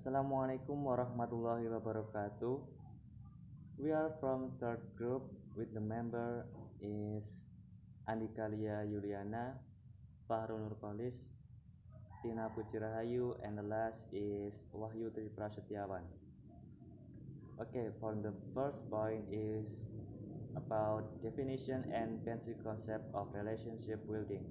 Assalamualaikum warahmatullahi wabarakatuh. We are from third group with the member is Andika Lia Yuliana, Fahrul Nur Cholis, Tina Puji R, and the last is Wahyu Tri P. Okay, for the first point is about definition and basic concept of relationship building.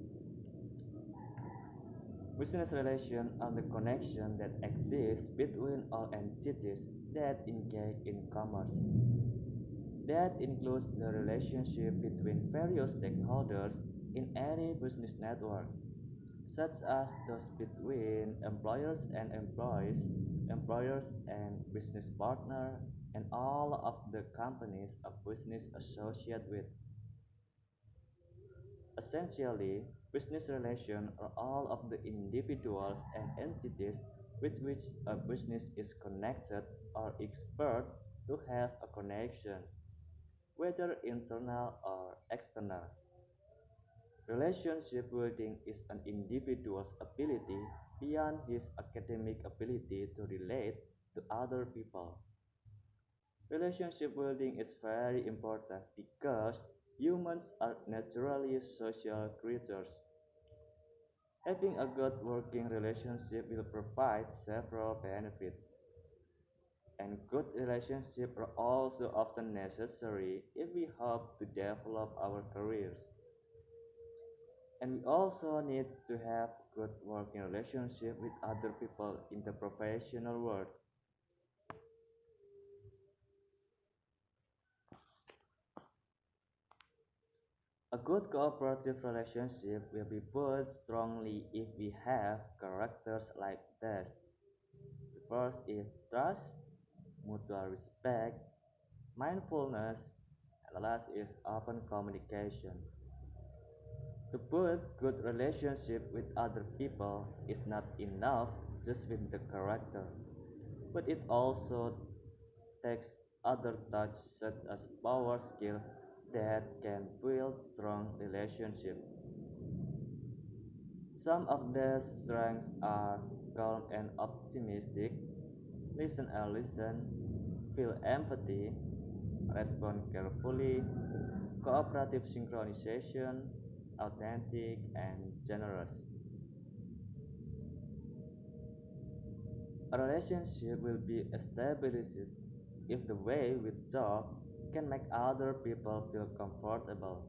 Business relations are the connection that exists between all entities that engage in commerce. That includes the relationship between various stakeholders in any business network, such as those between employers and employees, employers and business partners, and all of the companies a business associate with. Essentially, business relations are all of the individuals and entities with which a business is connected or expert to have a connection, whether internal or external. Relationship building is an individual's ability beyond his academic ability to relate to other people. Relationship building is very important because humans are naturally social creatures. Having a good working relationship will provide several benefits, and good relationships are also often necessary if we hope to develop our careers. And we also need to have good working relationship with other people in the professional world. A good cooperative relationship will be built strongly if we have characters like this. The first is trust, mutual respect, mindfulness, and the last is open communication. To build good relationship with other people is not enough just with the character, but it also takes other touch such as power skills that can build strong relationships. Some of their strengths are calm and optimistic, listen and listen, feel empathy, respond carefully, cooperative synchronization, authentic, and generous. A relationship will be established if the way we talk can make other people feel comfortable.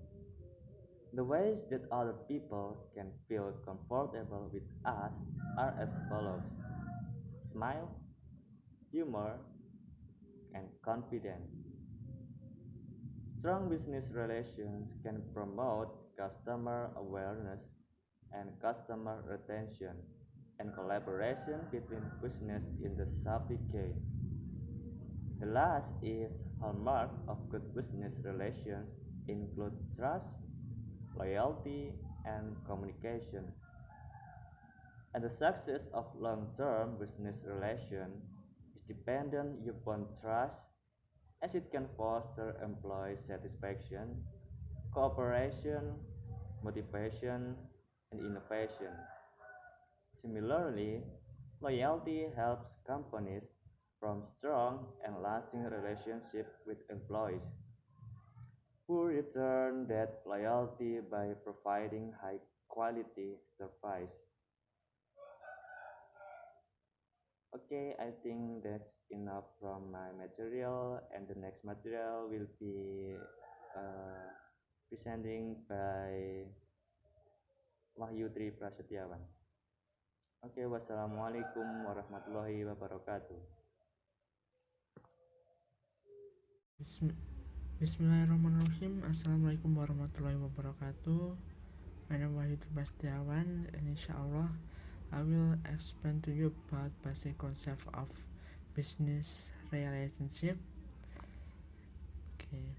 The ways that other people can feel comfortable with us are as follows: smile, humor, and confidence. Strong business relations can promote customer awareness and customer retention and collaboration between business in the supply chain. The last is hallmark of good business relations include trust, loyalty, and communication. And the success of long-term business relation is dependent upon trust as it can foster employee satisfaction, cooperation, motivation, and innovation. Similarly, loyalty helps companies form strong and lasting relationships with employees who return that loyalty by providing high quality service. Okay, I think that's enough from my material, and the next material will be uh, presenting by Wahyu Tri P. Oke, wassalamualaikum warahmatullahi wabarakatuh. Bismillahirrahmanirrahim. Assalamualaikum warahmatullahi wabarakatuh. My name is Wahyu Tri P, and inshallah I will explain to you about basic concept of business relationship. Okay.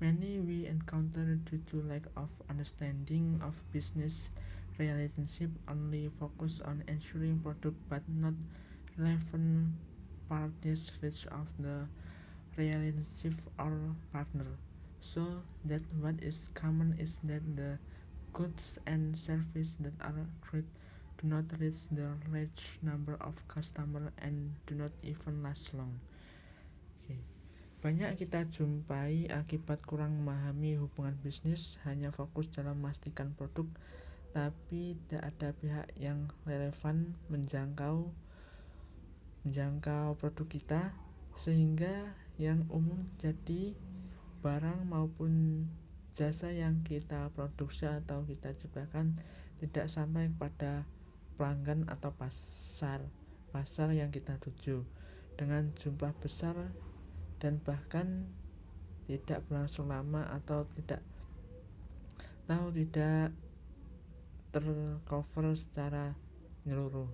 Many we encounter due to lack of understanding of business relationship only focus on ensuring product but not relevant parties which of the relationship or partner. So that what is common is that the goods and services that are created do not reach the large number of customers and do not even last long. Oke. Banyak kita jumpai akibat kurang memahami hubungan bisnis, hanya fokus dalam memastikan produk, tapi tidak ada pihak yang relevan menjangkau produk kita, sehingga yang umum jadi barang maupun jasa yang kita produksi atau kita ciptakan tidak sampai kepada pelanggan atau pasar yang kita tuju dengan jumlah besar dan bahkan tidak berlangsung lama atau tidak tercover secara menyeluruh.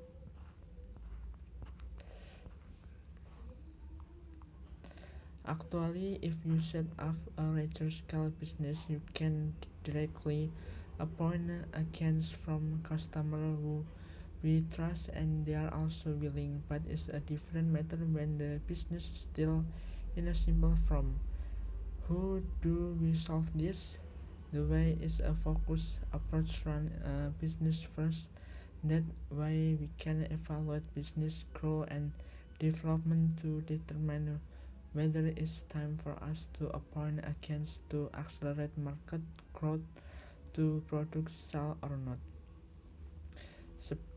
Actually, if you set up a larger scale business, you can directly appoint agents from customers who we trust and they are also willing, but it's a different matter when the business is still in a simple form. How do we solve this? The way is a focused approach, run a business first. That way we can evaluate business growth and development to determine whether it's time for us to appoint agents to accelerate market growth to product sale or not.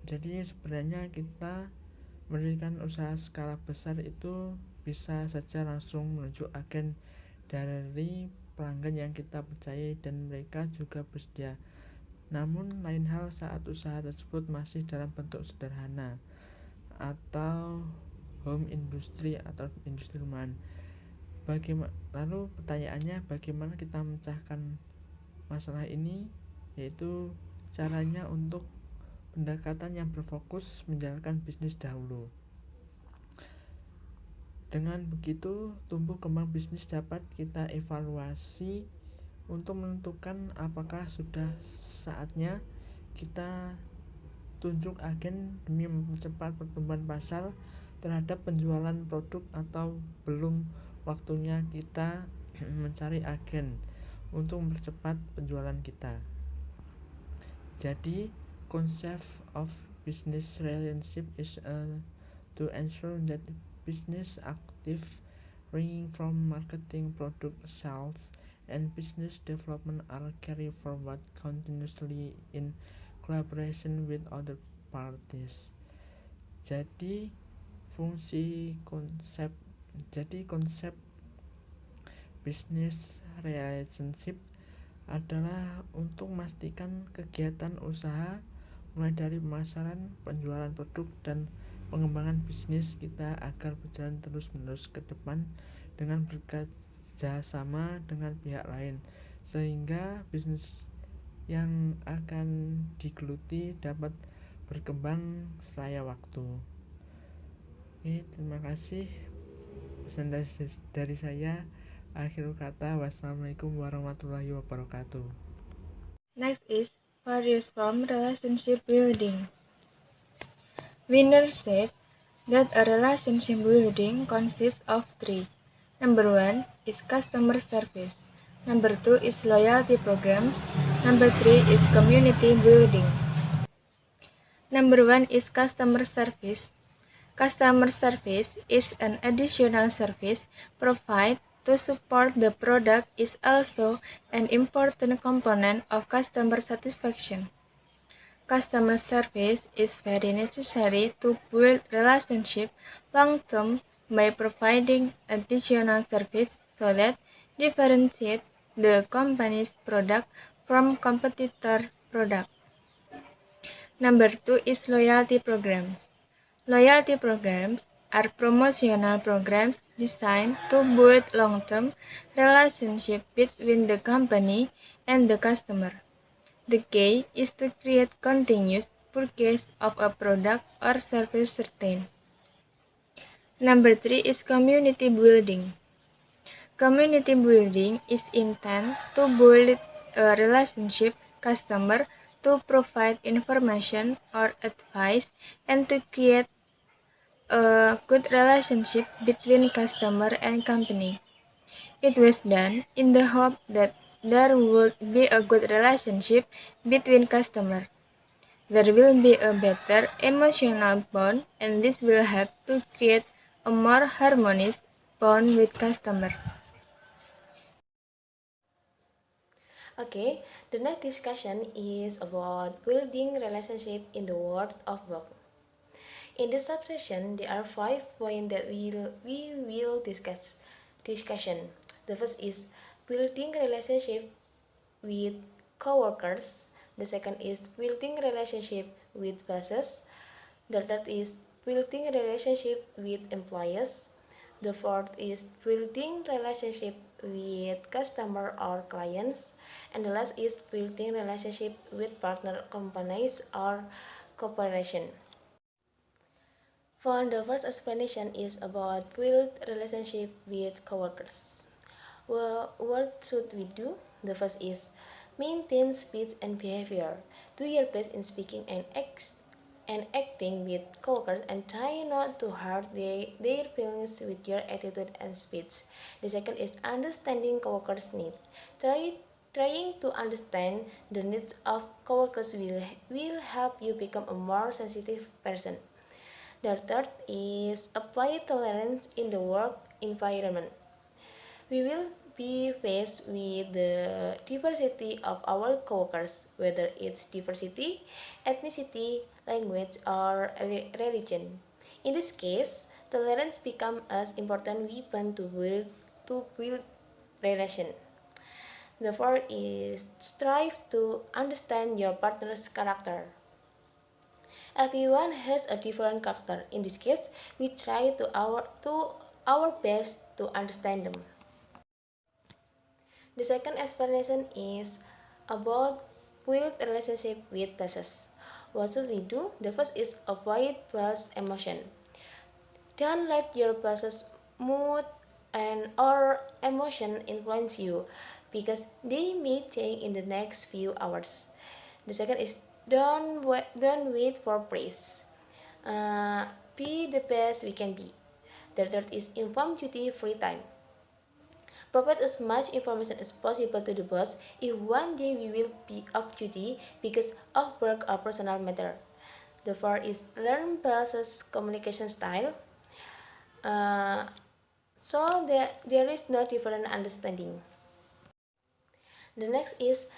Jadi sebenarnya kita mendirikan usaha skala besar itu bisa saja langsung menunjuk agen dari pelanggan yang kita percayai dan mereka juga bersedia. Namun lain hal saat usaha tersebut masih dalam bentuk sederhana atau home industry atau industri rumahan. Lalu pertanyaannya, bagaimana kita memecahkan masalah ini? Yaitu caranya untuk pendekatan yang berfokus menjalankan bisnis dahulu. Dengan begitu, tumbuh kembang bisnis dapat kita evaluasi untuk menentukan apakah sudah saatnya kita tunjuk agen demi mempercepat pertumbuhan pasar terhadap penjualan produk atau belum waktunya kita mencari agen untuk mempercepat penjualan kita. Jadi, concept of business relationship is to ensure that business active ranging from marketing, product sales, and business development are carried forward continuously in collaboration with other parties. Jadi konsep business relationship adalah untuk memastikan kegiatan usaha mulai dari pemasaran, penjualan produk, dan pengembangan bisnis kita agar berjalan terus-menerus ke depan dengan bekerja sama dengan pihak lain, sehingga bisnis yang akan digeluti dapat berkembang selaya waktu. Oke, terima kasih. Pesan dari saya. Akhir kata, wassalamualaikum warahmatullahi wabarakatuh. Next is values from relationship building. Winner said that a relationship building consists of three. Number 1 is customer service. Number 2 is loyalty programs. Number 3 is community building. Number 1 is customer service. Customer service is an additional service provided to support the product is also an important component of customer satisfaction. Customer service is very necessary to build relationship long-term by providing additional service so that differentiate the company's product from competitor product. Number 2 is loyalty programs. Loyalty programs are promotional programs designed to build long-term relationship between the company and the customer. The key is to create continuous purchase of a product or service certain. Number 3 is community building. Community building is intended to build a relationship customer to provide information or advice and to create a good relationship between customer and company. It was done in the hope that there would be a good relationship between customers. There will be a better emotional bond, and this will help to create a more harmonious bond with customer. Okay, the next discussion is about building relationship in the world of work. In this subsection, there are 5 points that we will discuss. Discussion. The first is building relationship with coworkers. The second is building relationship with bosses. The third is building relationship with employers. The fourth is building relationship with customer or clients. And the last is building relationship with partner companies or corporation. For the first explanation is about build relationship with coworkers. Well, what should we do? The first is maintain speech and behavior. Do your best in speaking and acting with coworkers and try not to hurt their feelings with your attitude and speech. The second is understanding coworkers' needs. Trying to understand the needs of coworkers will help you become a more sensitive person. The third is apply tolerance in the work environment. We will be faced with the diversity of our coworkers, whether it's diversity, ethnicity, language, or religion. In this case, tolerance becomes as important weapon to build relation. The fourth is strive to understand your partner's character. Everyone has a different character. In this case, we try to our best to understand them. The second explanation is about build relationship with bosses. What should we do? The first is avoid boss emotion. Don't let your boss's mood and or emotion influence you because they may change in the next few hours. The second is don't wait for praise. Uh, be the best we can be. The third is inform duty free time. Provide as much information as possible to the boss if one day we will be off duty because of work or personal matter. The fourth is learn boss's communication style. Uh, so that there is no different understanding. The next is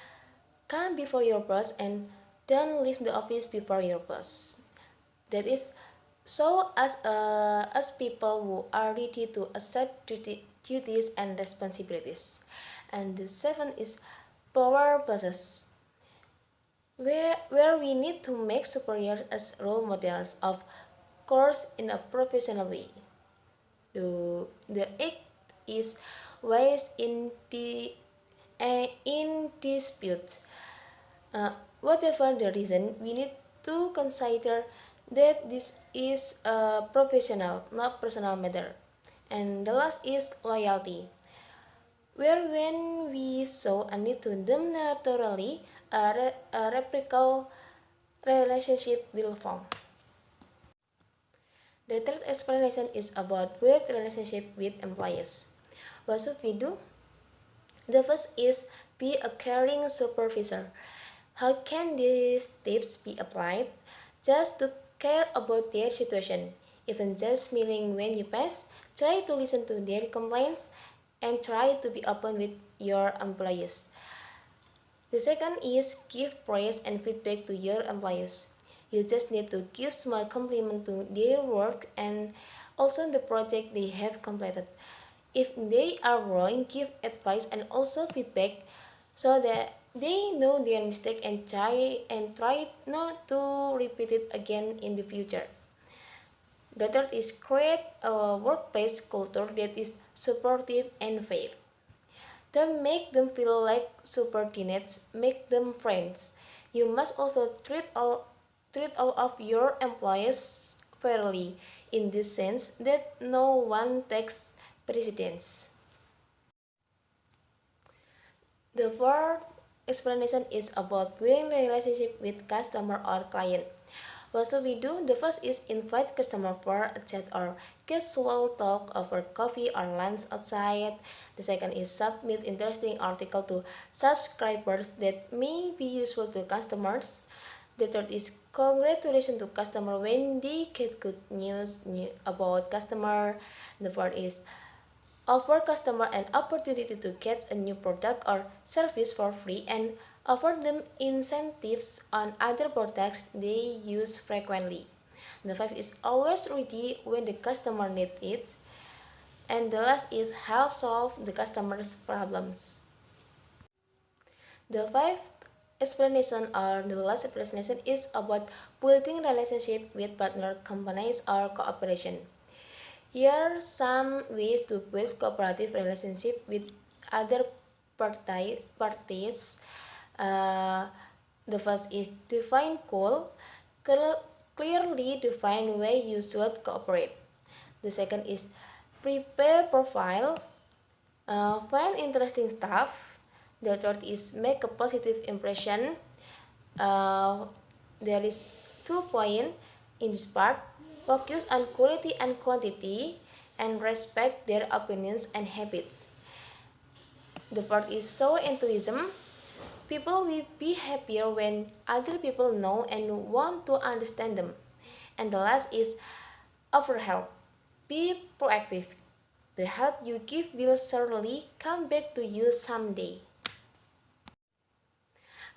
come before your boss and don't leave the office before your boss. That is so as people who are ready to accept duties and responsibilities. And the seventh is power bosses, where we need to make superiors as role models, of course, in a professional way. The eighth is ways in disputes. Whatever the reason, we need to consider that this is a professional, not personal matter. And the last is loyalty, where when we saw a need to them naturally, a reciprocal relationship will form. The third explanation is about with relationship with employees. What should we do? The first is be a caring supervisor. How can these tips be applied? Just to care about their situation. Even just smiling when you pass, try to listen to their complaints and try to be open with your employees. The second is give praise and feedback to your employees. You just need to give small compliment to their work and also the project they have completed. If they are wrong, give advice and also feedback so that they know their mistake and try not to repeat it again in the future. The third is create a workplace culture that is supportive and fair. Don't make them feel like subordinates, make them friends. You must also treat all of your employees fairly in the sense that no one takes precedence. The fourth explanation is about building a relationship with customer or client. What should we do? The first is invite customer for a chat or casual talk over coffee or lunch outside. The second is submit interesting article to subscribers that may be useful to customers. The third is congratulations to customer when they get good news about customer. The fourth is offer customer an opportunity to get a new product or service for free and offer them incentives on other products they use frequently. The fifth is always ready when the customer needs it. And the last is help solve the customer's problems. The fifth explanation or the last explanation is about building relationship with partner companies or cooperation. Here are some ways to build cooperative relationship with other parties. Uh, the first is define goal. Clearly define where you should cooperate. The second is prepare profile. Find interesting stuff. The third is make a positive impression. Uh, there is 2 points in this part. Focus on quality and quantity and respect their opinions and habits. The fourth is show enthusiasm. People will be happier when other people know and want to understand them. And the last is offer help. Be proactive. The help you give will surely come back to you someday.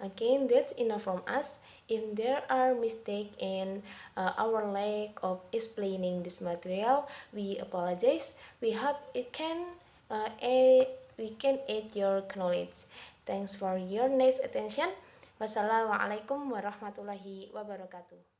Again, that's enough from us. If there are mistakes in our lack of explaining this material, we apologize. We hope we can aid your knowledge. Thanks for your nice attention. Wassalamualaikum warahmatullahi wabarakatuh.